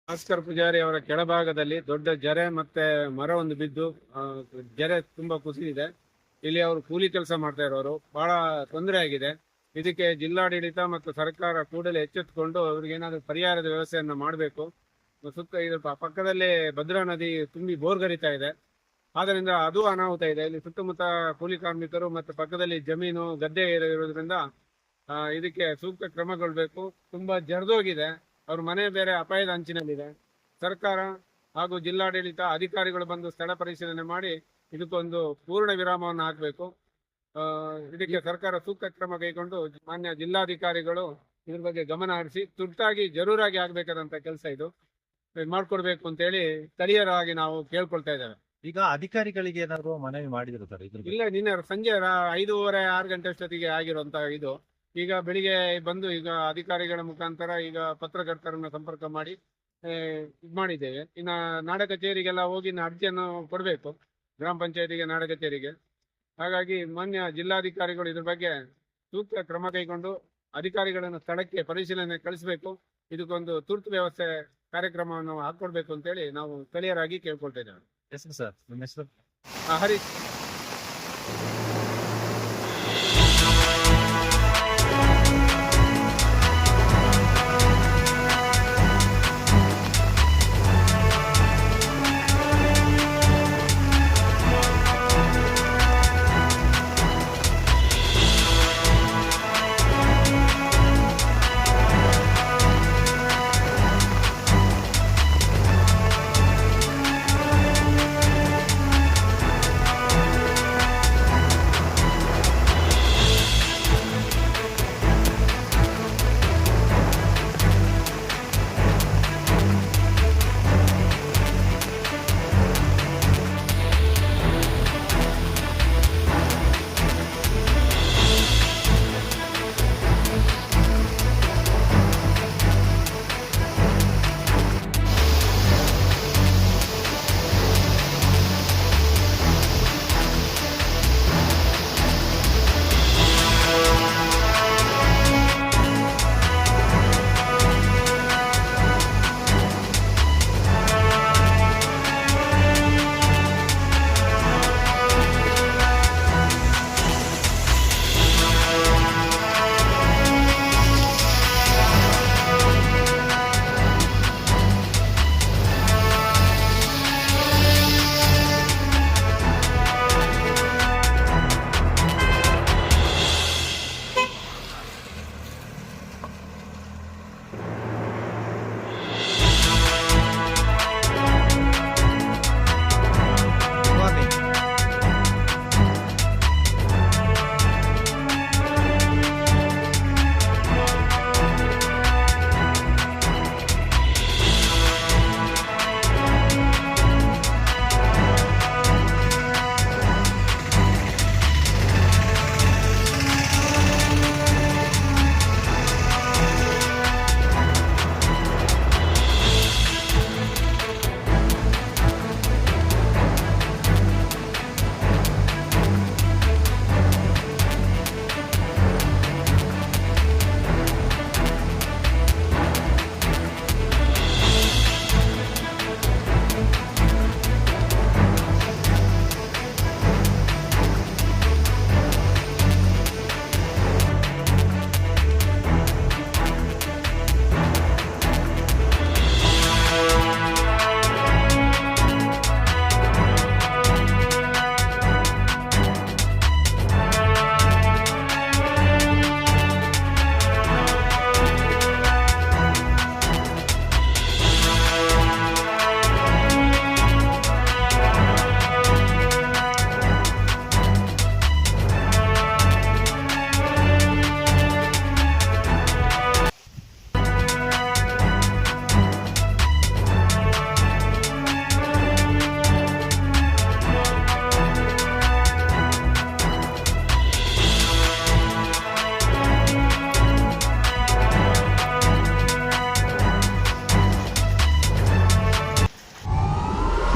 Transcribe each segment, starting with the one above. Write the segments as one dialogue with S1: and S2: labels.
S1: ಭಾಸ್ಕರ್ ಪೂಜಾರಿ ಅವರ ಕೆಳಭಾಗದಲ್ಲಿ ದೊಡ್ಡ ಜರೆ ಮತ್ತೆ ಮರ ಒಂದು ಬಿದ್ದು ಜರೆ ತುಂಬಾ ಕುಸಿದಿದೆ. ಇಲ್ಲಿ ಅವರು ಕೂಲಿ ಕೆಲಸ ಮಾಡ್ತಾ ಇರೋರು, ಬಹಳ ತೊಂದರೆ ಆಗಿದೆ. ಇದಕ್ಕೆ ಜಿಲ್ಲಾಡಳಿತ ಮತ್ತು ಸರ್ಕಾರ ಕೂಡಲೇ ಎಚ್ಚೆತ್ತುಕೊಂಡು ಅವ್ರಿಗೆ ಏನಾದರೂ ಪರಿಹಾರದ ವ್ಯವಸ್ಥೆಯನ್ನು ಮಾಡಬೇಕು. ಸುತ್ತ ಇದರ ಪಕ್ಕದಲ್ಲೇ ಭದ್ರಾ ನದಿ ತುಂಬಿ ಬೋರ್ಗರಿತಾ ಇದೆ. ಆದ್ದರಿಂದ ಅದು ಅನಾಹುತ ಇದೆ. ಇಲ್ಲಿ ಸುತ್ತಮುತ್ತ ಕೂಲಿ ಕಾರ್ಮಿಕರು ಮತ್ತು ಪಕ್ಕದಲ್ಲಿ ಜಮೀನು ಗದ್ದೆ ಇರೋದ್ರಿಂದ ಇದಕ್ಕೆ ಸೂಕ್ತ ಕ್ರಮಗೊಳ್ಬೇಕು. ತುಂಬಾ ಜರ್ದೋಗಿದೆ. ಅವ್ರ ಮನೆ ಬೇರೆ ಅಪಾಯದ ಅಂಚಿನಲ್ಲಿದೆ. ಸರ್ಕಾರ ಹಾಗೂ ಜಿಲ್ಲಾಡಳಿತ ಅಧಿಕಾರಿಗಳು ಬಂದು ಸ್ಥಳ ಪರಿಶೀಲನೆ ಮಾಡಿ ಇದಕ್ಕೊಂದು ಪೂರ್ಣ ವಿರಾಮವನ್ನು ಹಾಕಬೇಕು. ಇದಕ್ಕೆ ಸರ್ಕಾರ ಸೂಕ್ತ ಕ್ರಮ ಕೈಗೊಂಡು ಮಾನ್ಯ ಜಿಲ್ಲಾಧಿಕಾರಿಗಳು ಇದ್ರ ಬಗ್ಗೆ ಗಮನ ಹರಿಸಿ ತುರ್ತಾಗಿ ಜರೂರಾಗಿ ಆಗ್ಬೇಕಾದಂತ ಕೆಲಸ ಇದು ಮಾಡ್ಕೊಡ್ಬೇಕು ಅಂತೇಳಿ ಸ್ಥಳೀಯರಾಗಿ ನಾವು ಕೇಳ್ಕೊಳ್ತಾ ಇದ್ದೇವೆ.
S2: ಈಗ ಅಧಿಕಾರಿಗಳಿಗೆ ಏನಾದ್ರು ಮನವಿ ಮಾಡಿದ್ರು ಸರ್?
S1: ಇಲ್ಲ, ನಿನ್ನೆ ಸಂಜೆ 5:30-6 ಗಂಟೆ ಅಷ್ಟೊತ್ತಿಗೆ ಆಗಿರುವಂತ ಇದು. ಈಗ ಬೆಳಿಗ್ಗೆ ಬಂದು ಈಗ ಅಧಿಕಾರಿಗಳ ಮುಖಾಂತರ ಈಗ ಪತ್ರಕರ್ತರನ್ನ ಸಂಪರ್ಕ ಮಾಡಿ ಇದು ಮಾಡಿದ್ದೇವೆ. ಇನ್ನ ನಾಡ ಕಚೇರಿಗೆಲ್ಲ ಹೋಗಿ ಅರ್ಜಿಯನ್ನು ಕೊಡಬೇಕು, ಗ್ರಾಮ ಪಂಚಾಯತಿಗೆ, ನಾಡ ಕಚೇರಿಗೆ. ಹಾಗಾಗಿ ಮಾನ್ಯ ಜಿಲ್ಲಾಧಿಕಾರಿಗಳು ಇದ್ರ ಬಗ್ಗೆ ಸೂಕ್ತ ಕ್ರಮ ಕೈಗೊಂಡು ಅಧಿಕಾರಿಗಳನ್ನು ಸ್ಥಳಕ್ಕೆ ಪರಿಶೀಲನೆ ಕಳಿಸಬೇಕು. ಇದಕ್ಕೊಂದು ತುರ್ತು ವ್ಯವಸ್ಥೆ ಕಾರ್ಯಕ್ರಮವನ್ನು ಹಾಕೊಡ್ಬೇಕು ಅಂತೇಳಿ ನಾವು ಸ್ಥಳೀಯರಾಗಿ ಕೇಳ್ಕೊಳ್ತಾ ಇದ್ದೇವೆ.
S2: ಹೆಸರು ಸರ್? ನಿಮ್ಮ ಹೆಸರು?
S1: ಹರೀಶ್.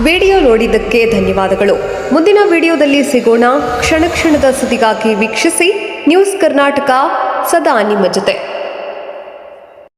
S3: ವಿಡಿಯೋ ನೋಡಿದ್ದಕ್ಕೆ ಧನ್ಯವಾದಗಳು. ಮುಂದಿನ ವಿಡಿಯೋದಲ್ಲಿ ಸಿಗೋಣ. ಕ್ಷಣ ಕ್ಷಣದ ಸುದ್ದಿಗಾಗಿ ವೀಕ್ಷಿಸಿ ನ್ಯೂಸ್ ಕರ್ನಾಟಕ, ಸದಾ ನಿಮ್ಮ ಜೊತೆ.